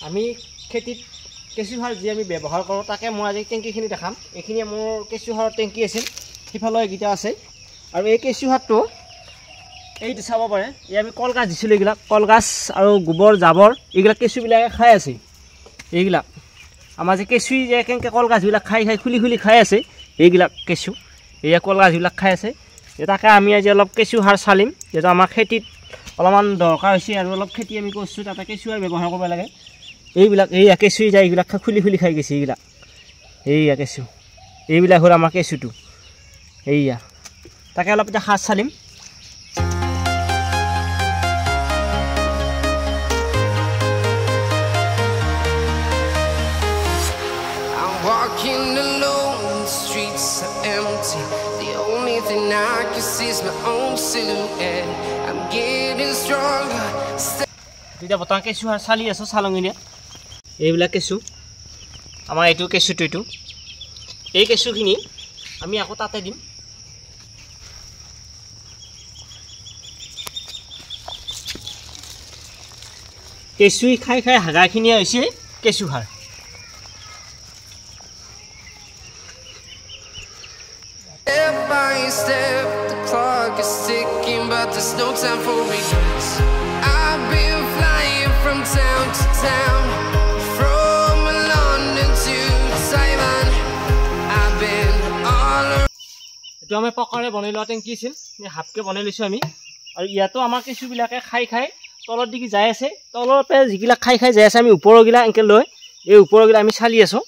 আমি খেতিত কেঁচু সাৰ যি আমি ব্যৱহাৰ কৰোঁ তাকে মই আজি টেংকিখিনি দেখাম। এইখিনি মোৰ কেঁচু সাৰৰ টেংকি আছিল, সিফালে এইকেইটা আছে। আৰু এই কেঁচু সাৰটো এইটো চাব পাৰে, এই আমি কলগছ দিছিলোঁ, এইবিলাক কলগছ আৰু গোবৰ জাবৰ এইবিলাক কেঁচুবিলাকে খাই আছে। এইবিলাক আমাৰ যে কেঁচু যে কেনেকৈ কলগছবিলাক খাই খুলি খুলি খাই আছে, এইবিলাক কেঁচু এয়া কলগছবিলাক খাই আছে। তাকে আমি আজি অলপ কেঁচু সাৰ চালিম, যিহেতু আমাৰ খেতিত অলপমান দৰকাৰ হৈছে আৰু অলপ খেতি আমি কৰিছোঁ, তাতে কেঁচু সাৰ ব্যৱহাৰ কৰিব লাগে। এইবিলাক এইয়া কেঁচু যায়, এইবিলাক খুলি খুলি খাই গৈছে। এইবিলাক এইয়া কেঁচু, এইবিলাক হ'ল আমাৰ কেঁচুটো। এইয়া তাকে অলপ এতিয়া সাৰ Salim. Walking alone, the streets are empty. The only thing I can see is my own silhouette. I'm getting stronger. এতিয়া বৰ্তমান কেঁচু সাৰ চালি আছোঁ চালঙিনে। এইবিলাক কেঁচু আমাৰ এইটো কেঁচুটো, এইটো এই কেঁচুখিনি আমি আকৌ তাতে দিম। কেঁচু খাই খাই হাগাখিনি হৈছে কেঁচু সাৰ। Step by step, the clock is ticking, but there's no time for regrets. I've been flying from town to town, from London to Taiwan. I've been all around. এইটো আমি পকাৰে বনাই লোৱা টেংকি আছিল, হাফকৈ বনাই লৈছোঁ আমি। আৰু ইয়াতো আমাৰ কেঁচুবিলাকে খাই খাই তলৰ দিকে যাই আছে। তলৰ পৰা যিবিলাক খাই খাই যাই আছে আমি ওপৰৰগিলা এনেকৈ লৈ এই ওপৰৰগিলা আমি চালি আছোঁ।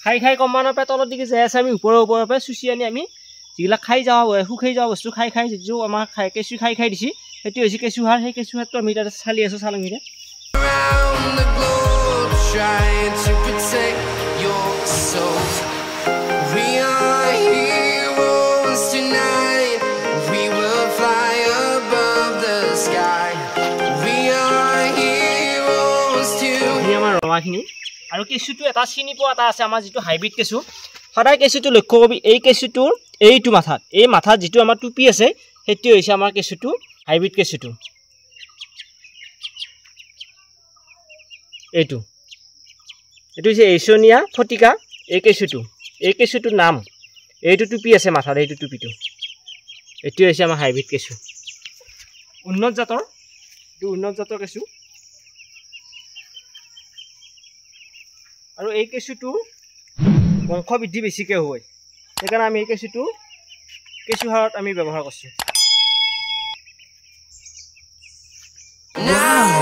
খাই খাই কমানৰ পৰা তলৰ দিকে যাই আছে, আমি ওপৰৰ পৰা চুচি আনি আমি যিবিলাক খাই যোৱা শুকাই যোৱা বস্তু খাই খাই যিটো আমাৰ কেঁচু খাই খাই দিছে, সেইটো হৈছে কেঁচু সাৰ। সেই কেঁচু সাৰটো আমি তাতে চালি আছোঁ চালঙিৰে। the globe, trying to protect your soul. We are heroes tonight. We will fly above the sky. We are heroes tonight. আমাৰ ৰৱাখিনি আৰু কেঁচুটো এটা চিনি পোৱা এটা আছে, আমাৰ যিটো হাইব্ৰিড কেঁচু। সদায় কেঁচুটো লক্ষ্য কৰিবি, এই কেঁচুটোৰ এইটো মাথাত, এই মাথাত যিটো আমাৰ টুপি আছে, সেইটো হৈছে আমাৰ কেঁচুটো হাইব্ৰিড কেঁচুটো। এইটো হৈছে এচনীয়া ফটিকা। এই কেঁচুটোৰ নাম, এইটো টুপি আছে মাথাত, এইটো টুপিটো, এইটো হৈছে আমাৰ হাইব্ৰিড কেঁচু। উন্নত জাতৰ, এইটো উন্নত জাতৰ কেঁচু। আৰু এই কেঁচুটো বংশ বৃদ্ধি বেছিকৈ হয়, সেইকাৰণে আমি এই কেঁচু সাৰত আমি ব্যৱহাৰ কৰিছোঁ। Now